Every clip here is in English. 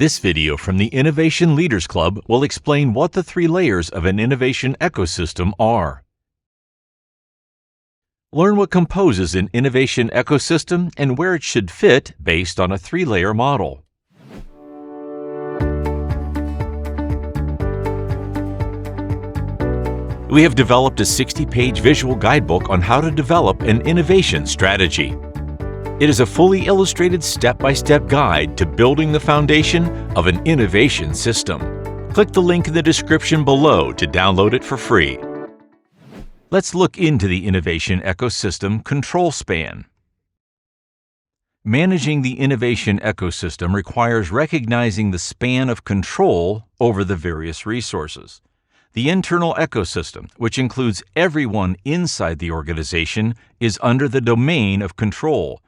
This video from the Innovation Leaders Club will explain what the 3 layers of an innovation ecosystem are. Learn what composes an innovation ecosystem and where it should fit based on a 3-layer model. We have developed a 60-page visual guidebook on how to develop an innovation strategy. It is a fully illustrated step-by-step guide to building the foundation of an innovation system. Click the link in the description below to download it for free. Let's look into the innovation ecosystem control span. Managing the innovation ecosystem requires recognizing the span of control over the various resources. The internal ecosystem, which includes everyone inside the organization, is under the domain of control.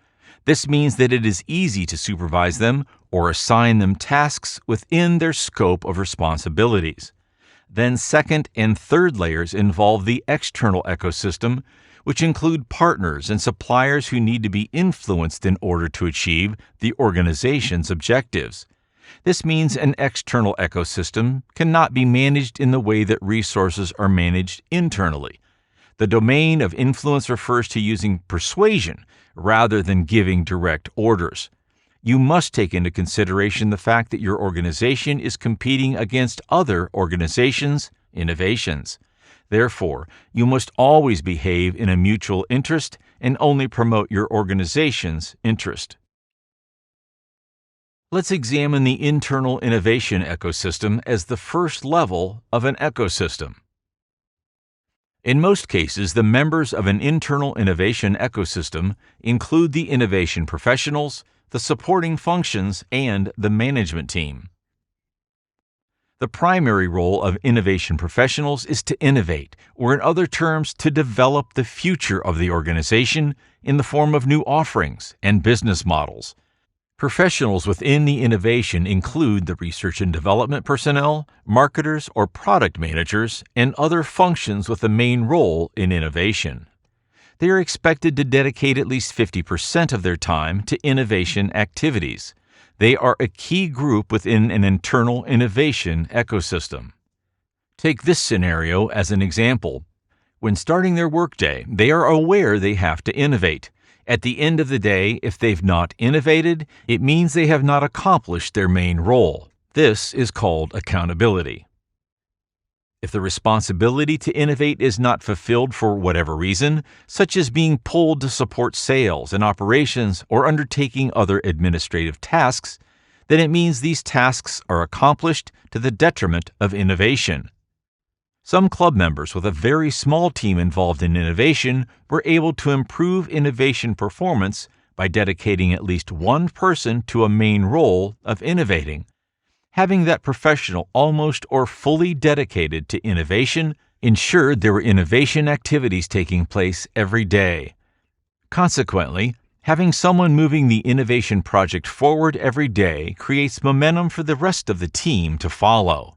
This means that it is easy to supervise them or assign them tasks within their scope of responsibilities. Then second and third layers involve the external ecosystem, which include partners and suppliers who need to be influenced in order to achieve the organization's objectives. This means an external ecosystem cannot be managed in the way that resources are managed internally. The domain of influence refers to using persuasion rather than giving direct orders. You must take into consideration the fact that your organization is competing against other organizations' innovations. Therefore, you must always behave in a mutual interest and only promote your organization's interest. Let's examine the internal innovation ecosystem as the first level of an ecosystem. In most cases, the members of an internal innovation ecosystem include the innovation professionals, the supporting functions, and the management team. The primary role of innovation professionals is to innovate, or in other terms, to develop the future of the organization in the form of new offerings and business models. Professionals within the innovation include the research and development personnel, marketers or product managers, and other functions with a main role in innovation. They are expected to dedicate at least 50% of their time to innovation activities. They are a key group within an internal innovation ecosystem. Take this scenario as an example. When starting their workday, they are aware they have to innovate. At the end of the day, if they've not innovated, it means they have not accomplished their main role. This is called accountability. If the responsibility to innovate is not fulfilled for whatever reason, such as being pulled to support sales and operations or undertaking other administrative tasks, then it means these tasks are accomplished to the detriment of innovation. Some club members with a very small team involved in innovation were able to improve innovation performance by dedicating at least one person to a main role of innovating. Having that professional almost or fully dedicated to innovation ensured there were innovation activities taking place every day. Consequently, having someone moving the innovation project forward every day creates momentum for the rest of the team to follow.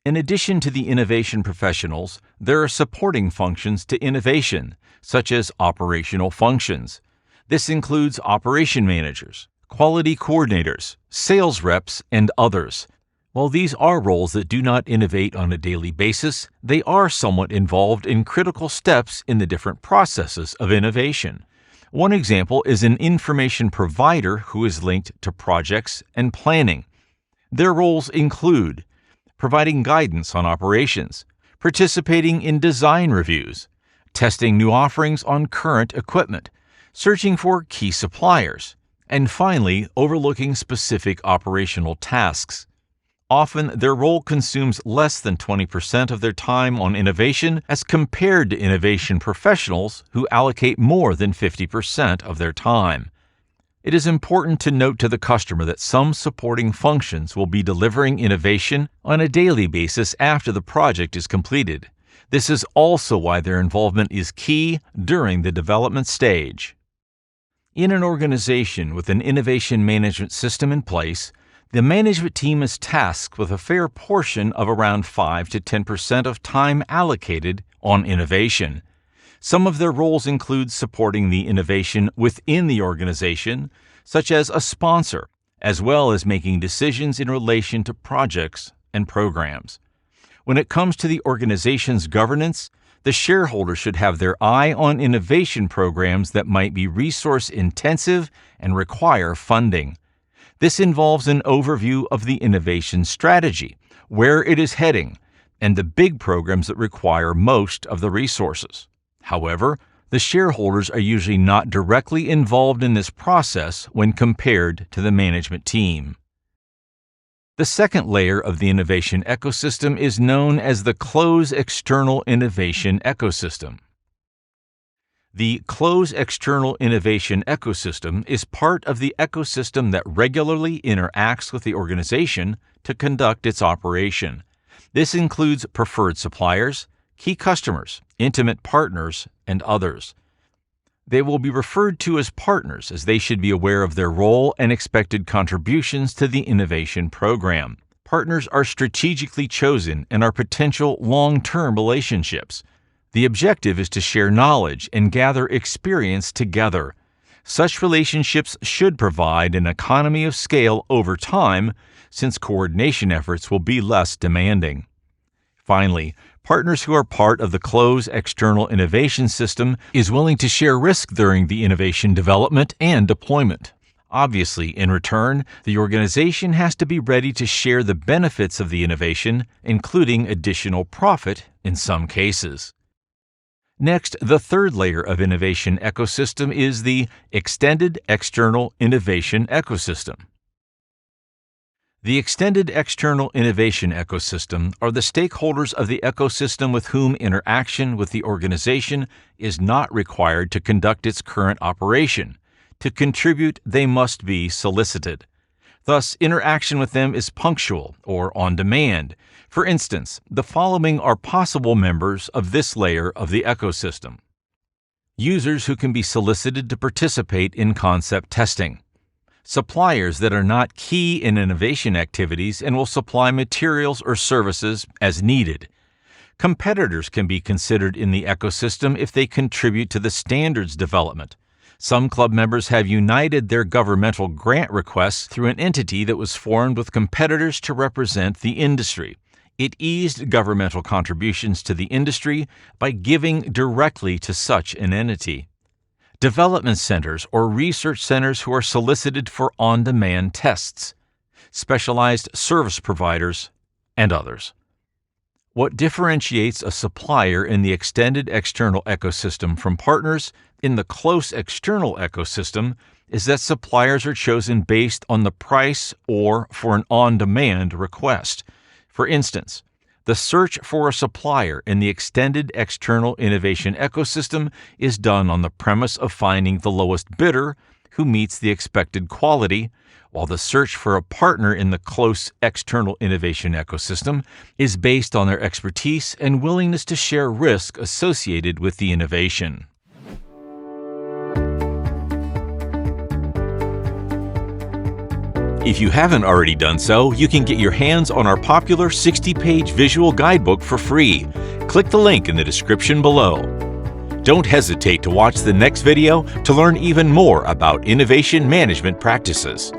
In addition to the innovation professionals, there are supporting functions to innovation, such as operational functions. This includes operation managers, quality coordinators, sales reps, and others. While these are roles that do not innovate on a daily basis, they are somewhat involved in critical steps in the different processes of innovation. One example is an information provider who is linked to projects and planning. Their roles include providing guidance on operations, participating in design reviews, testing new offerings on current equipment, searching for key suppliers, and finally, overlooking specific operational tasks. Often, their role consumes less than 20% of their time on innovation as compared to innovation professionals who allocate more than 50% of their time. It is important to note to the customer that some supporting functions will be delivering innovation on a daily basis after the project is completed. This is also why their involvement is key during the development stage. In an organization with an innovation management system in place, the management team is tasked with a fair portion of around 5 to 10% of time allocated on innovation. Some of their roles include supporting the innovation within the organization, such as a sponsor, as well as making decisions in relation to projects and programs. When it comes to the organization's governance, the shareholders should have their eye on innovation programs that might be resource-intensive and require funding. This involves an overview of the innovation strategy, where it is heading, and the big programs that require most of the resources. However, the shareholders are usually not directly involved in this process when compared to the management team. The second layer of the innovation ecosystem is known as the closed external innovation ecosystem. The closed external innovation ecosystem is part of the ecosystem that regularly interacts with the organization to conduct its operation. This includes preferred suppliers, key customers, intimate partners, and others. They will be referred to as partners as they should be aware of their role and expected contributions to the innovation program. Partners are strategically chosen and are potential long-term relationships. The objective is to share knowledge and gather experience together. Such relationships should provide an economy of scale over time, since coordination efforts will be less demanding. Finally, partners who are part of the closed external innovation system is willing to share risk during the innovation development and deployment. Obviously, in return, the organization has to be ready to share the benefits of the innovation, including additional profit in some cases. Next, the third layer of innovation ecosystem is the extended external innovation ecosystem. The extended external innovation ecosystem are the stakeholders of the ecosystem with whom interaction with the organization is not required to conduct its current operation. To contribute, they must be solicited. Thus, interaction with them is punctual or on demand. For instance, the following are possible members of this layer of the ecosystem. Users who can be solicited to participate in concept testing. Suppliers that are not key in innovation activities and will supply materials or services as needed. Competitors can be considered in the ecosystem if they contribute to the standards development. Some club members have united their governmental grant requests through an entity that was formed with competitors to represent the industry. It eased governmental contributions to the industry by giving directly to such an entity. Development centers or research centers who are solicited for on-demand tests, specialized service providers, and others. What differentiates a supplier in the extended external ecosystem from partners in the close external ecosystem is that suppliers are chosen based on the price or for an on-demand request. For instance, the search for a supplier in the extended external innovation ecosystem is done on the premise of finding the lowest bidder who meets the expected quality, while the search for a partner in the close external innovation ecosystem is based on their expertise and willingness to share risk associated with the innovation. If you haven't already done so, you can get your hands on our popular 60-page visual guidebook for free. Click the link in the description below. Don't hesitate to watch the next video to learn even more about innovation management practices.